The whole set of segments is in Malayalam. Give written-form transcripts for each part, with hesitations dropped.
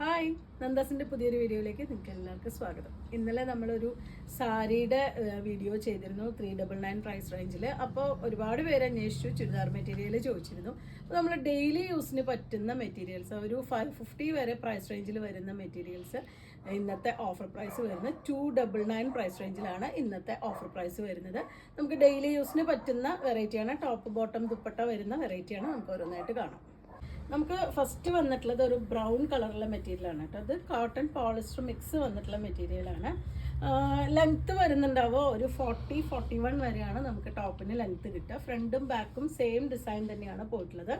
ഹായ്, നന്ദാസിൻ്റെ പുതിയൊരു വീഡിയോയിലേക്ക് നിങ്ങൾക്ക് എല്ലാവർക്കും സ്വാഗതം. ഇന്നലെ നമ്മളൊരു സാരിയുടെ വീഡിയോ ചെയ്തിരുന്നു 399 പ്രൈസ് റേഞ്ചിൽ. അപ്പോൾ ഒരുപാട് പേര് അന്വേഷിച്ചു, ചുരിദാർ മെറ്റീരിയൽ ചോദിച്ചിരുന്നു. അപ്പോൾ നമ്മൾ ഡെയിലി യൂസിന് പറ്റുന്ന മെറ്റീരിയൽസ് ഒരു 550 വരെ പ്രൈസ് റേഞ്ചിൽ വരുന്ന മെറ്റീരിയൽസ് ഇന്നത്തെ ഓഫർ പ്രൈസ് വരുന്നത് 299 പ്രൈസ് റേഞ്ചിലാണ് ഇന്നത്തെ ഓഫർ പ്രൈസ് വരുന്നത്. നമുക്ക് ഡെയിലി യൂസിന് പറ്റുന്ന വെറൈറ്റിയാണ്. ടോപ്പ് ബോട്ടം ദുപ്പട്ട വരുന്ന വെറൈറ്റിയാണ്. നമുക്ക് ഓരോന്നായിട്ട് കാണാം. നമുക്ക് ഫസ്റ്റ് വന്നിട്ടുള്ളത് ഒരു ബ്രൗൺ കളറുള്ള മെറ്റീരിയലാണ് കേട്ടോ. അത് കോട്ടൺ പോളിസ്റ്റർ മിക്സ് വന്നിട്ടുള്ള മെറ്റീരിയലാണ്. ലെങ്ത്ത് വരുന്നുണ്ടാവോ ഒരു 40-41 വരെയാണ് നമുക്ക് ടോപ്പിന് ലെങ്ത്ത് കിട്ടുക. ഫ്രണ്ടും ബാക്കും സെയിം ഡിസൈൻ തന്നെയാണ് പോയിട്ടുള്ളത്.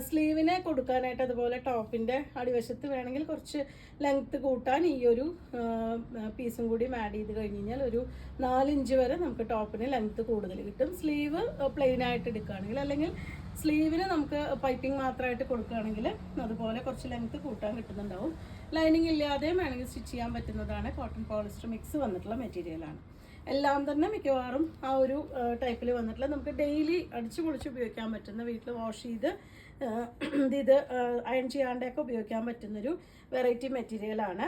സ്ലീവിനെ കൊടുക്കാനായിട്ട് അതുപോലെ ടോപ്പിൻ്റെ അടിവശത്ത് വേണമെങ്കിൽ കുറച്ച് ലെങ്ത്ത് കൂട്ടാൻ ഈ ഒരു പീസും കൂടി ആഡ് ചെയ്ത് കഴിഞ്ഞ് കഴിഞ്ഞാൽ ഒരു 4 ഇഞ്ച് വരെ നമുക്ക് ടോപ്പിന് ലെങ്ത്ത് കൂടുതൽ കിട്ടും. സ്ലീവ് പ്ലെയിൻ ആയിട്ട് എടുക്കുകയാണെങ്കിൽ, അല്ലെങ്കിൽ സ്ലീവിന് നമുക്ക് പൈപ്പിംഗ് മാത്രമായിട്ട് കൊടുക്കുകയാണെങ്കിൽ അതുപോലെ കുറച്ച് ലെങ്ത്ത് കൂട്ടാൻ കിട്ടുന്നുണ്ടാവും. ലൈനിങ് ഇല്ലാതെ വേണമെങ്കിൽ സ്റ്റിച്ച് ചെയ്യാൻ പറ്റുന്നതാണ്. കോട്ടൺ പോളിസ്റ്റർ മിക്സ് വന്നിട്ടുള്ള മെറ്റീരിയലാണ്. എല്ലാം തന്നെ മിക്കവാറും ആ ഒരു ടൈപ്പിൽ വന്നിട്ടുള്ള നമുക്ക് ഡെയിലി അടിച്ചു പൊളിച്ച് ഉപയോഗിക്കാൻ പറ്റുന്ന, വീട്ടിൽ വാഷ് ചെയ്ത് ഇത് അയൺ ചെയ്യാണ്ടൊക്കെ ഉപയോഗിക്കാൻ പറ്റുന്നൊരു വെറൈറ്റി മെറ്റീരിയലാണ്.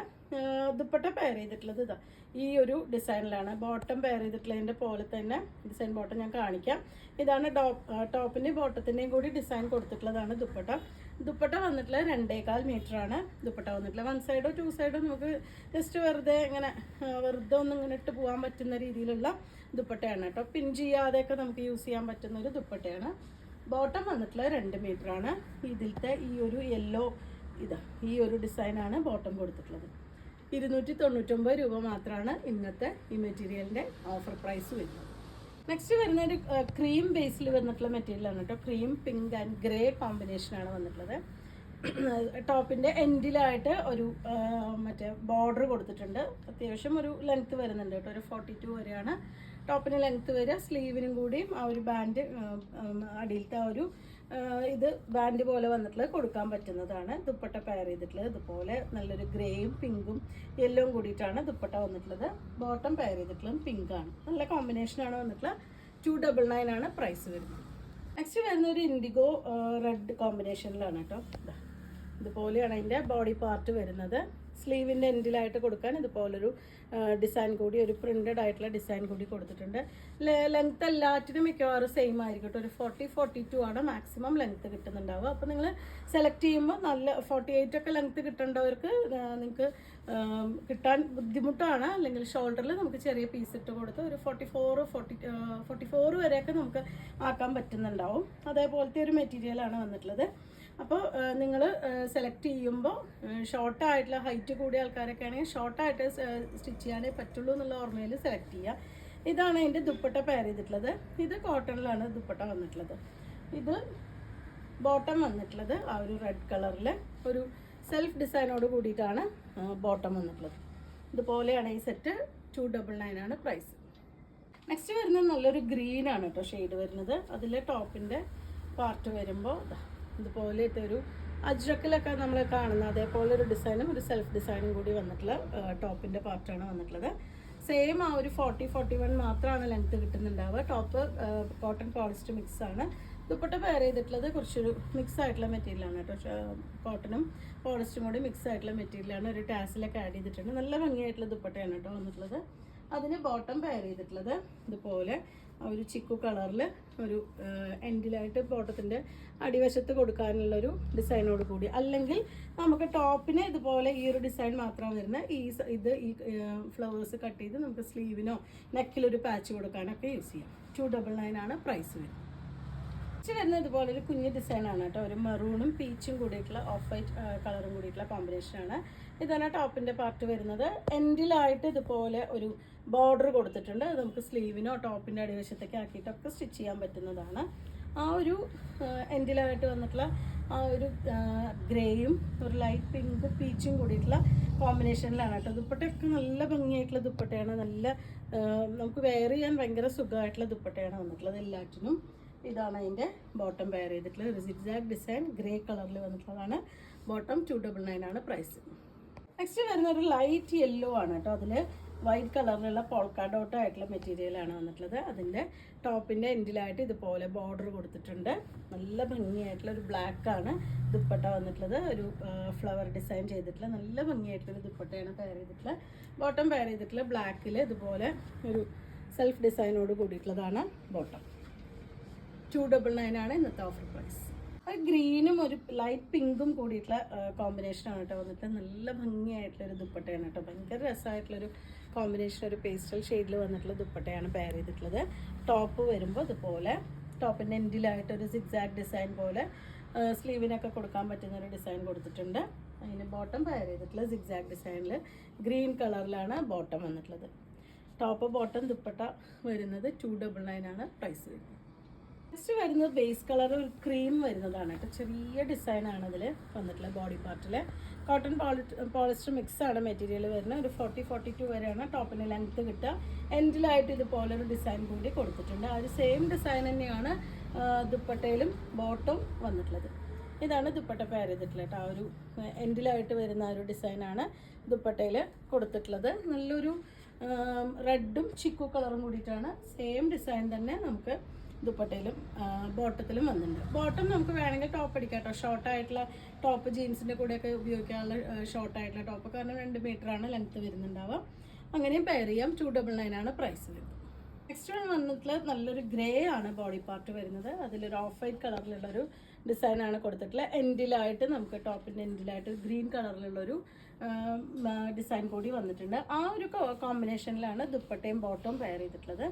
ദുപ്പട്ട പെയർ ചെയ്തിട്ടുള്ളത് ഇതാ ഈ ഒരു ഡിസൈനിലാണ്. ബോട്ടം പെയർ ചെയ്തിട്ടുള്ളതിൻ്റെ പോലെ തന്നെ ഡിസൈൻ ബോട്ടം ഞാൻ കാണിക്കാം. ഇതാണ് ടോപ്പിൻ്റെയും ബോട്ടത്തിൻ്റെയും കൂടി ഡിസൈൻ കൊടുത്തിട്ടുള്ളതാണ് ദുപ്പട്ട. ദുപ്പട്ട വന്നിട്ടുള്ള 2.25 മീറ്ററാണ് ദുപ്പട്ട വന്നിട്ടുള്ള. 1 സൈഡോ 2 സൈഡോ നമുക്ക് ജസ്റ്റ് വെറുതെ ഒന്നും ഇങ്ങനെ ഇട്ട് പോകാൻ പറ്റുന്ന രീതിയിലുള്ള ദുപ്പട്ടയാണ് കേട്ടോ. പിൻ ചെയ്യാതെയൊക്കെ നമുക്ക് യൂസ് ചെയ്യാൻ പറ്റുന്ന ഒരു ദുപ്പട്ടയാണ്. ബോട്ടം വന്നിട്ടുള്ള 2 മീറ്ററാണ്. ഇതിലത്തെ ഈ ഒരു യെല്ലോ ഈ ഒരു ഡിസൈനാണ് ബോട്ടം കൊടുത്തിട്ടുള്ളത്. 299 രൂപ മാത്രമാണ് ഇന്നത്തെ ഈ മെറ്റീരിയലിൻ്റെ ഓഫർ പ്രൈസ് വരുന്നത്. നെക്സ്റ്റ് വരുന്ന ഒരു ക്രീം ബേസിൽ വന്നിട്ടുള്ള മെറ്റീരിയലാണ് കേട്ടോ. ക്രീം, പിങ്ക് ആൻഡ് ഗ്രേ കോമ്പിനേഷനാണ് വന്നിട്ടുള്ളത്. ടോപ്പിൻ്റെ എൻഡിലായിട്ട് ഒരു മറ്റേ ബോർഡർ കൊടുത്തിട്ടുണ്ട്. അത്യാവശ്യം ഒരു ലെങ്ത്ത് വരുന്നുണ്ട് കേട്ടോ. ഒരു 42 വരെയാണ് ടോപ്പിന് ലെങ്ത്ത് വരിക. സ്ലീവിനും കൂടിയും ആ ഒരു ബാൻഡ് അടിയിലത്തെ ആ ഒരു ഇത് ബാൻഡ് പോലെ വന്നിട്ടുള്ളത് കൊടുക്കാൻ പറ്റുന്നതാണ്. ദുപ്പട്ട പെയർ ചെയ്തിട്ടുള്ളത് ഇതുപോലെ നല്ലൊരു ഗ്രേയും പിങ്കും യെല്ലോയും കൂടിയിട്ടാണ് ദുപ്പട്ട വന്നിട്ടുള്ളത്. ബോട്ടം പെയർ ചെയ്തിട്ടുള്ളത് പിങ്കാണ്. നല്ല കോമ്പിനേഷനാണ് വന്നിട്ടുള്ളത്. 299 ആണ് പ്രൈസ് വരുന്നത്. നെക്സ്റ്റ് വരുന്ന ഒരു ഇൻഡിഗോ റെഡ് കോമ്പിനേഷനിലാണ് കേട്ടോ. ഇതുപോലെയാണ് അതിൻ്റെ ബോഡി പാർട്ട് വരുന്നത്. സ്ലീവിൻ്റെ എൻഡിലായിട്ട് കൊടുക്കാൻ ഇതുപോലൊരു ഡിസൈൻ കൂടി, ഒരു പ്രിൻറ്റഡ് ആയിട്ടുള്ള ഡിസൈൻ കൂടി കൊടുത്തിട്ടുണ്ട്. ലെങ്ത്ത് എല്ലാറ്റിനും മിക്കവാറും സെയിം ആയിരിക്കും കേട്ടോ. ഒരു 40-42 ആണ് മാക്സിമം ലെങ്ത്ത് കിട്ടുന്നുണ്ടാവുക. അപ്പോൾ നിങ്ങൾ സെലക്ട് ചെയ്യുമ്പോൾ നല്ല 48 ഒക്കെ ലെങ്ത്ത് കിട്ടേണ്ടവർക്ക് നിങ്ങൾക്ക് കിട്ടാൻ ബുദ്ധിമുട്ടാണ്. അല്ലെങ്കിൽ ഷോൾഡറിൽ നമുക്ക് ചെറിയ പീസ് ഇട്ട് കൊടുത്ത് ഒരു 44 വരെയൊക്കെ നമുക്ക് ആക്കാൻ പറ്റുന്നുണ്ടാവും. അതേപോലത്തെ ഒരു മെറ്റീരിയലാണ് വന്നിട്ടുള്ളത്. അപ്പോൾ നിങ്ങൾ സെലക്ട് ചെയ്യുമ്പോൾ ഷോർട്ടായിട്ടുള്ള ഹൈറ്റ് കൂടിയ ആൾക്കാരൊക്കെ ആണെങ്കിൽ ഷോർട്ടായിട്ട് സ്റ്റിച്ച് ചെയ്യാനേ പറ്റുള്ളൂ എന്നുള്ള ഓർമ്മയിൽ സെലക്ട് ചെയ്യുക. ഇതാണ് അതിൻ്റെ ദുപ്പട്ട പെയർ ചെയ്തിട്ടുള്ളത്. ഇത് കോട്ടണിലാണ് ദുപ്പട്ട വന്നിട്ടുള്ളത്. ഇത് ബോട്ടം വന്നിട്ടുള്ളത് ആ ഒരു റെഡ് കളറിൽ ഒരു സെൽഫ് ഡിസൈനോട് കൂടിയിട്ടാണ് ബോട്ടം വന്നിട്ടുള്ളത്. ഇതുപോലെയാണ് ഈ സെറ്റ്. 299 ആണ് പ്രൈസ്. നെക്സ്റ്റ് വരുന്നത് നല്ലൊരു ഗ്രീനാണ് കേട്ടോ ഷെയ്ഡ് വരുന്നത്. അതിൽ ടോപ്പിൻ്റെ പാർട്ട് വരുമ്പോൾ ഇതുപോലത്തെ ഒരു അജ്രക്കിലൊക്കെ നമ്മൾ കാണുന്ന അതേപോലെ ഒരു ഡിസൈനും ഒരു സെൽഫ് ഡിസൈനും കൂടി വന്നിട്ടുള്ള ടോപ്പിൻ്റെ പാർട്ടാണ് വന്നിട്ടുള്ളത്. സെയിം ആ ഒരു 40-41 മാത്രമാണ് ലെങ്ത്ത് കിട്ടുന്നുണ്ടാവുക. ടോപ്പ് കോട്ടൺ പോളിസ്റ്റർ മിക്സ് ആണ്. ദുപ്പട്ട പെയർ ചെയ്തിട്ടുള്ളത് കുറച്ചൊരു മിക്സ് ആയിട്ടുള്ള മെറ്റീരിയലാണ് കേട്ടോ. കോട്ടണും പോളിസ്റ്ററും കൂടി മിക്സ് ആയിട്ടുള്ള മെറ്റീരിയലാണ്. ഒരു ടാസിലൊക്കെ ആഡ് ചെയ്തിട്ടുണ്ട്. നല്ല ഭംഗിയായിട്ടുള്ള ദുപ്പട്ടയാണ് കേട്ടോ വന്നിട്ടുള്ളത്. അതിന് ബോട്ടം പെയർ ചെയ്തിട്ടുള്ളത് ഇതുപോലെ ഒരു ചിക്കു കളറിൽ ഒരു എൻഡിലായിട്ട് ബോട്ടത്തിൻ്റെ അടിവശത്ത് കൊടുക്കാനുള്ളൊരു ഡിസൈനോട് കൂടി, അല്ലെങ്കിൽ നമുക്ക് ടോപ്പിന് ഇതുപോലെ ഈ ഒരു ഡിസൈൻ മാത്രം വരുന്ന ഈ ഫ്ലവേഴ്സ് കട്ട് ചെയ്ത് നമുക്ക് സ്ലീവിനോ നെക്കിലൊരു പാച്ച് കൊടുക്കാനൊക്കെ യൂസ് ചെയ്യാം. 299 ആണ് പ്രൈസ് വരുന്നത്. വരുന്നത് ഇതുപോലെ ഒരു കുഞ്ഞ് ഡിസൈനാണ് കേട്ടോ. ഒരു മെറൂണും പീച്ചും കൂടിയിട്ടുള്ള ഓഫ് വൈറ്റ് കളറും കൂടിയിട്ടുള്ള കോമ്പിനേഷനാണ്. ഇതാണ് ടോപ്പിൻ്റെ പാർട്ട് വരുന്നത്. എൻഡിലായിട്ട് ഇതുപോലെ ഒരു ബോർഡർ കൊടുത്തിട്ടുണ്ട്. അത് നമുക്ക് സ്ലീവിനോ ടോപ്പിൻ്റെ അടിവശത്തേക്ക് ആക്കിയിട്ടൊക്കെ സ്റ്റിച്ച് ചെയ്യാൻ പറ്റുന്നതാണ്. ആ ഒരു എൻഡിലായിട്ട് വന്നിട്ടുള്ള ആ ഒരു ഗ്രേയും ഒരു ലൈറ്റ് പിങ്ക് പീച്ചും കൂടിയിട്ടുള്ള കോമ്പിനേഷനിലാണ് കേട്ടോ. ദുപ്പട്ടയൊക്കെ നല്ല ഭംഗിയായിട്ടുള്ള ദുപ്പട്ടയാണ്. നല്ല നമുക്ക് വെയർ ചെയ്യാൻ ഭയങ്കര സുഖമായിട്ടുള്ള ദുപ്പട്ടയാണ് വന്നിട്ടുള്ളത് എല്ലാറ്റിനും. ഇതാണ് അതിൻ്റെ ബോട്ടം പെയർ ചെയ്തിട്ടുള്ളത്. ഒരു സിഗ്സാഗ് ഡിസൈൻ ഗ്രേ കളറിൽ വന്നിട്ടുള്ളതാണ്. ബോട്ടം 299 ആണ് പ്രൈസ്. നെക്സ്റ്റ് വരുന്ന ഒരു ലൈറ്റ് യെല്ലോ ആണ് കേട്ടോ. അതിൽ വൈറ്റ് കളറിലുള്ള പോൾക്ക ഡോട്ട് ആയിട്ടുള്ള മെറ്റീരിയലാണ് വന്നിട്ടുള്ളത്. അതിൻ്റെ ടോപ്പിൻ്റെ എൻഡിലായിട്ട് ഇതുപോലെ ബോർഡർ കൊടുത്തിട്ടുണ്ട്. നല്ല ഭംഗിയായിട്ടുള്ള ഒരു ബ്ലാക്കാണ് ദുപ്പട്ട വന്നിട്ടുള്ളത്. ഒരു ഫ്ലവർ ഡിസൈൻ ചെയ്തിട്ടുള്ള നല്ല ഭംഗിയായിട്ടുള്ള ദുപ്പട്ടയാണ് പെയർ ചെയ്തിട്ടുള്ളത്. ബോട്ടം പെയർ ചെയ്തിട്ടുള്ള ബ്ലാക്കിൽ ഇതുപോലെ ഒരു സെൽഫ് ഡിസൈനോട് കൂടിയിട്ടുള്ളതാണ് ബോട്ടം. 299 ആണ് ഇന്നത്തെ ഓഫർ പ്രൈസ്. ഗ്രീനും ഒരു ലൈറ്റ് പിങ്കും കൂടിയിട്ടുള്ള കോമ്പിനേഷനാണ് കേട്ടോ വന്നിട്ട്. നല്ല ഭംഗിയായിട്ടുള്ളൊരു ദുപ്പട്ടയാണ് കേട്ടോ. ഭയങ്കര രസമായിട്ടുള്ളൊരു കോമ്പിനേഷൻ, ഒരു പേസ്റ്റൽ ഷെയ്ഡിൽ വന്നിട്ടുള്ള ദുപ്പട്ടയാണ് പെയർ ചെയ്തിട്ടുള്ളത്. ടോപ്പ് വരുമ്പോൾ ഇതുപോലെ ടോപ്പിൻ്റെ എൻഡിലായിട്ടൊരു സിക്സാക്ട് ഡിസൈൻ പോലെ സ്ലീവിനൊക്കെ കൊടുക്കാൻ പറ്റുന്ന ഒരു ഡിസൈൻ കൊടുത്തിട്ടുണ്ട്. അതിന് ബോട്ടം പെയർ ചെയ്തിട്ടുള്ള സിക്സാക്ട് ഡിസൈനിൽ ഗ്രീൻ കളറിലാണ് ബോട്ടം വന്നിട്ടുള്ളത്. ടോപ്പ് ബോട്ടം ദുപ്പട്ട വരുന്നത് 299 ആണ് പ്രൈസ് വരുന്നത്. നെക്സ്റ്റ് വരുന്നത് ബേസ് കളർ ഒരു ക്രീം വരുന്നതാണ് കേട്ടോ. ചെറിയ ഡിസൈനാണ് അതിൽ വന്നിട്ടുള്ളത്. ബോഡി പാർട്ടിൽ കോട്ടൺ പോളിസ്റ്റർ മിക്സ് ആണ് മെറ്റീരിയൽ വരുന്നത്. ഒരു 40-42 വരെയാണ് ടോപ്പിന് ലെങ്ത്ത് കിട്ടുക. എൻഡിലായിട്ട് ഇതുപോലെ ഒരു ഡിസൈൻ കൂടി കൊടുത്തിട്ടുണ്ട്. ആ ഒരു സെയിം ഡിസൈൻ തന്നെയാണ് ദുപ്പട്ടയിലും ബോട്ടം വന്നിട്ടുള്ളത്. ഇതാണ് ദുപ്പട്ട പെയർ ചെയ്തിട്ടുള്ളത് കേട്ടോ. ആ ഒരു എൻഡിലായിട്ട് വരുന്ന ആ ഒരു ഡിസൈനാണ് ദുപ്പട്ടയിൽ കൊടുത്തിട്ടുള്ളത്. നല്ലൊരു റെഡും ചിക്കു കളറും കൂടിയിട്ടാണ്. സെയിം ഡിസൈൻ തന്നെ നമുക്ക് ദുപ്പട്ടയിലും ബോട്ടത്തിലും വന്നിട്ടുണ്ട്. ബോട്ടം നമുക്ക് വേണമെങ്കിൽ ടോപ്പ് അടിക്കാം കേട്ടോ. ഷോർട്ടായിട്ടുള്ള ടോപ്പ് ജീൻസിൻ്റെ കൂടെയൊക്കെ ഉപയോഗിക്കാനുള്ള ഷോർട്ടായിട്ടുള്ള ടോപ്പ്, കാരണം 2 മീറ്ററാണ് ലെങ്ത്ത് വരുന്നുണ്ടാവുക. അങ്ങനെയും പെയർ ചെയ്യാം. 299 ആണ് പ്രൈസ് വരുന്നത്. നെക്സ്റ്റ് വന്നിട്ടുള്ള നല്ലൊരു ഗ്രേ ആണ് ബോഡി പാർട്ട് വരുന്നത്. അതിലൊരു ഓഫ് വൈറ്റ് കളറിലുള്ളൊരു ഡിസൈനാണ് കൊടുത്തിട്ടുള്ളത്. എൻഡിലായിട്ട് നമുക്ക് ടോപ്പിൻ്റെ എൻഡിലായിട്ട് ഗ്രീൻ കളറിലുള്ളൊരു ഡിസൈൻ കൂടി വന്നിട്ടുണ്ട്. ആ ഒരു കോമ്പിനേഷനിലാണ് ദുപ്പട്ടയും ബോട്ടവും പെയർ ചെയ്തിട്ടുള്ളത്.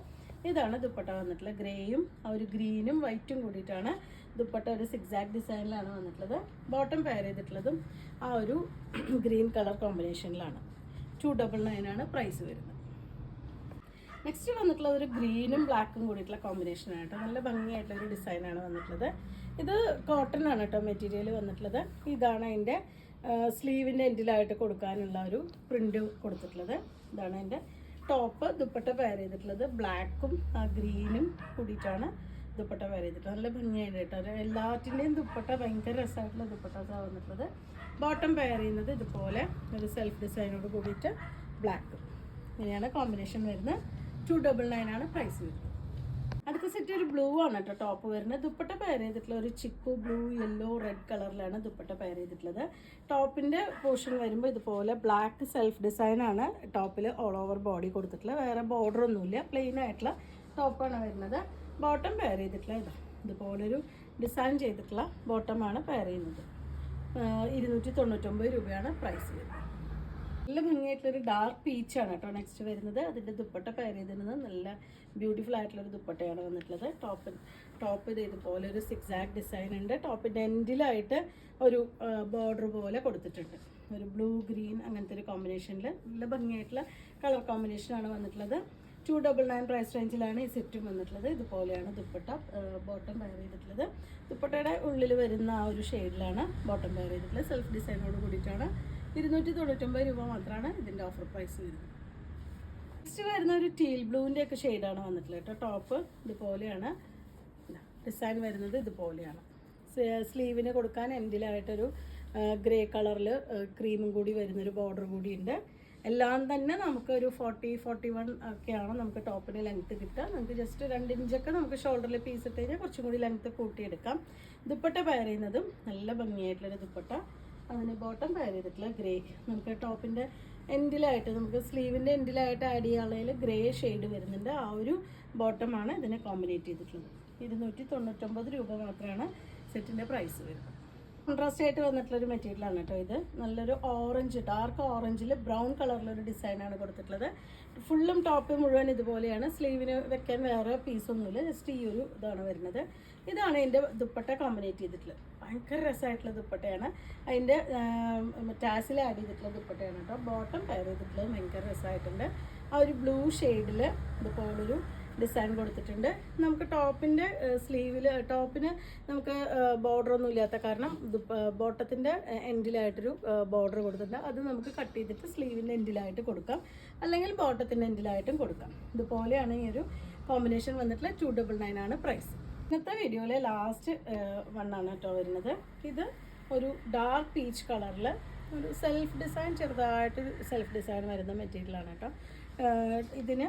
ഇതാണ് ദുപ്പട്ട വന്നിട്ടുള്ളത്. ഗ്രേയും ആ ഒരു ഗ്രീനും വൈറ്റും കൂടിയിട്ടാണ് ദുപ്പട്ട. ഒരു സിക്സാക്ട് ഡിസൈനിലാണ് വന്നിട്ടുള്ളത്. ബോട്ടം പെയർ ചെയ്തിട്ടുള്ളതും ആ ഒരു ഗ്രീൻ കളർ കോമ്പിനേഷനിലാണ്. 299 ആണ് പ്രൈസ് വരുന്നത്. നെക്സ്റ്റ് വന്നിട്ടുള്ളത് ഒരു ഗ്രീനും ബ്ലാക്കും കൂടിയിട്ടുള്ള കോമ്പിനേഷനാണ് കേട്ടോ. നല്ല ഭംഗിയായിട്ടുള്ള ഒരു ഡിസൈനാണ് വന്നിട്ടുള്ളത്. ഇത് കോട്ടൺ ആണ് കേട്ടോ മെറ്റീരിയൽ വന്നിട്ടുള്ളത്. ഇതാണ് അതിൻ്റെ സ്ലീവിൻ്റെ എൻഡിലായിട്ട് കൊടുക്കാനുള്ള ഒരു പ്രിൻ്റ് കൊടുത്തിട്ടുള്ളത്. ഇതാണ് അതിൻ്റെ ടോപ്പ്. ദുപ്പട്ട പെയർ ചെയ്തിട്ടുള്ളത് ബ്ലാക്കും ആ ഗ്രീനും കൂടിയിട്ടാണ് ദുപ്പട്ട പെയർ ചെയ്തിട്ടുള്ളത്. നല്ല ഭംഗിയായിട്ട് കേട്ടോ. എല്ലാറ്റിൻ്റെയും ദുപ്പട്ട ഭയങ്കര രസമായിട്ടുള്ള ദുപ്പട്ടാണ് വന്നിട്ടുള്ളത്. ബോട്ടം പെയർ ചെയ്യുന്നത് ഇതുപോലെ ഒരു സെൽഫ് ഡിസൈനോട് കൂടിയിട്ട് ബ്ലാക്ക്. ഇങ്ങനെയാണ് കോമ്പിനേഷൻ വരുന്നത്. 299 ആണ് പ്രൈസ് വരുന്നത്. അടുത്ത സെറ്റ് ഒരു ബ്ലൂ ആണ് കേട്ടോ ടോപ്പ് വരുന്നത്. ദുപ്പട്ട പെയർ ചെയ്തിട്ടുള്ള ഒരു ചിക്കു ബ്ലൂ, യെല്ലോ, റെഡ് കളറിലാണ് ദുപ്പട്ട പെയർ ചെയ്തിട്ടുള്ളത്. ടോപ്പിൻ്റെ പോർഷൻ വരുമ്പോൾ ഇതുപോലെ ബ്ലാക്ക് സെൽഫ് ഡിസൈനാണ് ടോപ്പിൽ ഓൾ ഓവർ ബോഡി കൊടുത്തിട്ടുള്ളത്. വേറെ ബോർഡർ ഒന്നുമില്ല, പ്ലെയിൻ ആയിട്ടുള്ള ടോപ്പാണ് വരുന്നത്. ബോട്ടം പെയർ ചെയ്തിട്ടുള്ള ഇതുപോലൊരു ഡിസൈൻ ചെയ്തിട്ടുള്ള ബോട്ടമാണ് പെയർ ചെയ്യുന്നത്. 299 രൂപയാണ് പ്രൈസ് വരുന്നത്. നല്ല ഭംഗിയായിട്ടുള്ളൊരു ഡാർക്ക് പീച്ചാണ് കേട്ടോ നെക്സ്റ്റ് വരുന്നത്. അതിൻ്റെ ദുപ്പട്ട പെയർ ചെയ്തിരുന്നത് നല്ല ബ്യൂട്ടിഫുൾ ആയിട്ടുള്ളൊരു ദുപ്പട്ടയാണ് വന്നിട്ടുള്ളത്. ടോപ്പ് ഇതുപോലെ ഒരു സിക്സാക്ട് ഡിസൈൻ ഉണ്ട്. ടോപ്പിൻ്റെ എൻഡിലായിട്ട് ഒരു ബോർഡർ പോലെ കൊടുത്തിട്ടുണ്ട്. ഒരു ബ്ലൂ ഗ്രീൻ അങ്ങനത്തെ ഒരു കോമ്പിനേഷനിൽ നല്ല ഭംഗിയായിട്ടുള്ള കളർ കോമ്പിനേഷനാണ് വന്നിട്ടുള്ളത്. 299 പ്രൈസ് റേഞ്ചിലാണ് ഈ സെറ്റും വന്നിട്ടുള്ളത്. ഇതുപോലെയാണ് ദുപ്പട്ട ബോട്ടം പെയർ ചെയ്തിട്ടുള്ളത്. ദുപ്പട്ടയുടെ ഉള്ളിൽ വരുന്ന ആ ഒരു ഷെയ്ഡിലാണ് ബോട്ടം പെയർ ചെയ്തിട്ടുള്ളത്. സെൽഫ് ഡിസൈനോട് കൂടിയിട്ടാണ്. 299 രൂപ മാത്രമാണ് ഇതിൻ്റെ ഓഫർ പ്രൈസ് വരുന്നത്. നെക്സ്റ്റ് വരുന്ന ഒരു ടീൽ ബ്ലൂവിൻ്റെ ഒക്കെ ഷെയ്ഡാണ് വന്നിട്ടുള്ളത് കേട്ടോ. ടോപ്പ് ഇതുപോലെയാണ് ഡിസൈൻ വരുന്നത്. ഇതുപോലെയാണ് സ്ലീവിന് കൊടുക്കാൻ എൻഡിലായിട്ടൊരു ഗ്രേ കളറിൽ ക്രീമും കൂടി വരുന്നൊരു ബോർഡർ കൂടിയുണ്ട്. എല്ലാം തന്നെ നമുക്കൊരു 40-41 ഒക്കെയാണ് നമുക്ക് ടോപ്പിന് ലെങ്ത്ത് കിട്ടുക. നമുക്ക് ജസ്റ്റ് 2 ഇഞ്ചൊക്കെ നമുക്ക് ഷോൾഡറിൽ പീസ് ഇട്ട് കഴിഞ്ഞാൽ കുറച്ചും കൂടി ലെങ്ത്ത് കൂട്ടിയെടുക്കാം. ദുപ്പട്ട പെയർ ചെയ്യുന്നതും നല്ല ഭംഗിയായിട്ടുള്ളൊരു ദുപ്പട്ട. അതിന് ബോട്ടം പെയർ ചെയ്തിട്ടുള്ള ഗ്രേ. നമുക്ക് ടോപ്പിൻ്റെ എൻഡിലായിട്ട് നമുക്ക് സ്ലീവിൻ്റെ എൻഡിലായിട്ട് ആഡ് ചെയ്യാനുള്ളതിൽ ഗ്രേ ഷെയ്ഡ് വരുന്നുണ്ട്. ആ ഒരു ബോട്ടമാണ് ഇതിനെ കോമ്പിനേറ്റ് ചെയ്തിട്ടുള്ളത്. 299 രൂപ മാത്രമാണ് സെറ്റിൻ്റെ പ്രൈസ് വരുന്നത്. കോൺട്രാസ്റ്റ് ആയിട്ട് വന്നിട്ടുള്ളൊരു മെറ്റീരിയലാണ് കേട്ടോ ഇത്. നല്ലൊരു ഓറഞ്ച്, ഡാർക്ക് ഓറഞ്ചിൽ ബ്രൗൺ കളറിലൊരു ഡിസൈനാണ് കൊടുത്തിട്ടുള്ളത്. ഫുള്ളും ടോപ്പ് മുഴുവൻ ഇതുപോലെയാണ്. സ്ലീവിന് വെക്കാൻ വേറെ പീസൊന്നുമില്ല, ജസ്റ്റ് ഈ ഒരു ഇതാണ് വരുന്നത്. ഇതാണ് എൻ്റെ ദുപ്പട്ട കോമ്പിനേറ്റ് ചെയ്തിട്ടുള്ളത്. ഭയങ്കര രസമായിട്ടുള്ള ദുപ്പട്ടയാണ്. അതിൻ്റെ ടാസിൽ ആഡ് ചെയ്തിട്ടുള്ള ദുപ്പട്ടയാണ് കേട്ടോ. ബോട്ടം പെയർ ചെയ്തിട്ടുള്ളത് ഭയങ്കര രസമായിട്ടുണ്ട്. ആ ഒരു ബ്ലൂ ഷെയ്ഡിൽ ഇതുപോലൊരു ഡിസൈൻ കൊടുത്തിട്ടുണ്ട്. നമുക്ക് ടോപ്പിൻ്റെ സ്ലീവിൽ ടോപ്പിന് നമുക്ക് ബോർഡറൊന്നും ഇല്ലാത്ത കാരണം ബോട്ടത്തിൻ്റെ എൻഡിലായിട്ടൊരു ബോർഡർ കൊടുത്തിട്ടുണ്ട്. അത് നമുക്ക് കട്ട് ചെയ്തിട്ട് സ്ലീവിൻ്റെ എൻഡിലായിട്ട് കൊടുക്കാം, അല്ലെങ്കിൽ ബോട്ടത്തിൻ്റെ എൻഡിലായിട്ടും കൊടുക്കാം. ഇതുപോലെയാണ് ഈ ഒരു കോമ്പിനേഷൻ വന്നിട്ടുള്ള 299 ആണ് പ്രൈസ്. ഇന്നത്തെ വീഡിയോയിലെ ലാസ്റ്റ് വണ്ണാണ് കേട്ടോ വരുന്നത്. ഇത് ഒരു ഡാർക്ക് പീച്ച് കളറിൽ ഒരു സെൽഫ് ഡിസൈൻ, ചെറുതായിട്ട് സെൽഫ് ഡിസൈൻ വരുന്ന മെറ്റീരിയലാണ് കേട്ടോ. ഇതിന്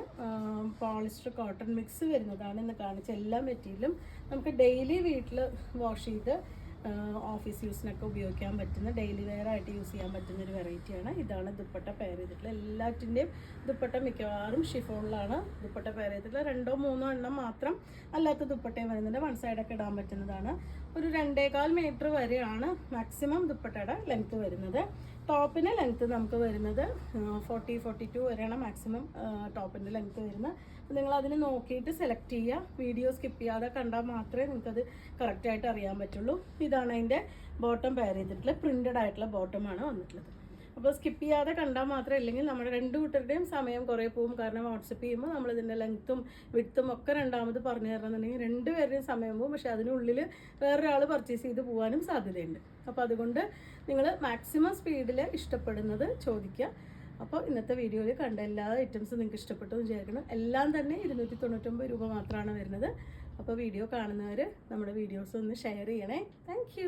പോളിസ്റ്റർ കോട്ടൺ മിക്സ് വരുന്നതാണ് ഇന്ന് കാണിച്ച എല്ലാ മെറ്റീരിയലും. നമുക്ക് ഡെയിലി വീട്ടിൽ വാഷ് ചെയ്ത് ഓഫീസ് യൂസിനൊക്കെ ഉപയോഗിക്കാൻ പറ്റുന്ന, ഡെയിലി വെയർ ആയിട്ട് യൂസ് ചെയ്യാൻ പറ്റുന്ന ഒരു വെറൈറ്റിയാണ്. ഇതാണ് ദുപ്പട്ട പെയർ ചെയ്തിട്ടുള്ള എല്ലാറ്റിൻ്റെയും ദുപ്പട്ട മിക്കവാറും ഷിഫോണിലാണ് ദുപ്പട്ട പെയർ ചെയ്തിട്ടുള്ള. 2-3 എണ്ണം മാത്രം അല്ലാത്ത ദുപ്പട്ടയും വരുന്നുണ്ട്. വൺ സൈഡൊക്കെ ഇടാൻ പറ്റുന്നതാണ്. ഒരു 2.25 മീറ്റർ വരെയാണ് മാക്സിമം ദുപ്പട്ടയുടെ ലെങ്ത്ത് വരുന്നത്. ടോപ്പിന് ലെങ്ത്ത് നമുക്ക് വരുന്നത് 40-42 വരെയാണ് മാക്സിമം ടോപ്പിൻ്റെ ലെങ്ത്ത് വരുന്നത്. അപ്പോൾ നിങ്ങൾ അതിന് നോക്കിയിട്ട് സെലക്ട് ചെയ്യുക. വീഡിയോ സ്കിപ്പ് ചെയ്യാതെ കണ്ടാൽ മാത്രമേ നിങ്ങൾക്കത് കറക്റ്റായിട്ട് അറിയാൻ പറ്റുള്ളൂ. ഇതാണ് അതിൻ്റെ ബോട്ടം പെയർ ചെയ്തിട്ടുള്ള പ്രിൻറ്റഡ് ആയിട്ടുള്ള ബോട്ടമാണ് വന്നിട്ടുള്ളത്. അപ്പോൾ സ്കിപ്പ് ചെയ്യാതെ കണ്ടാൽ മാത്രമേ, ഇല്ലെങ്കിൽ നമ്മുടെ 2 കൂട്ടരുടെയും സമയം കുറേ പോകും. കാരണം വാട്സപ്പ് ചെയ്യുമ്പോൾ നമ്മളിതിൻ്റെ ലെങ്ത്തും വിഡ്ത്തും ഒക്കെ രണ്ടാമത് പറഞ്ഞു തരണമെന്നുണ്ടെങ്കിൽ 2 പേരുടെയും സമയം പോകും. പക്ഷേ അതിനുള്ളിൽ വേറൊരാൾ പർച്ചേസ് ചെയ്ത് പോകാനും സാധ്യതയുണ്ട്. അപ്പോൾ അതുകൊണ്ട് നിങ്ങൾ മാക്സിമം സ്പീഡിൽ ഇഷ്ടപ്പെടുന്നത് ചോദിക്കുക. അപ്പോൾ ഇന്നത്തെ വീഡിയോയിൽ കണ്ട എല്ലാ ഐറ്റംസും നിങ്ങൾക്ക് ഇഷ്ടപ്പെട്ടു എന്ന് വിചാരിക്കണം. എല്ലാം തന്നെ 299 രൂപ മാത്രമാണ് വരുന്നത്. അപ്പോൾ വീഡിയോ കാണുന്നവർ നമ്മുടെ വീഡിയോസ് ഒന്ന് ഷെയർ ചെയ്യണേ. താങ്ക്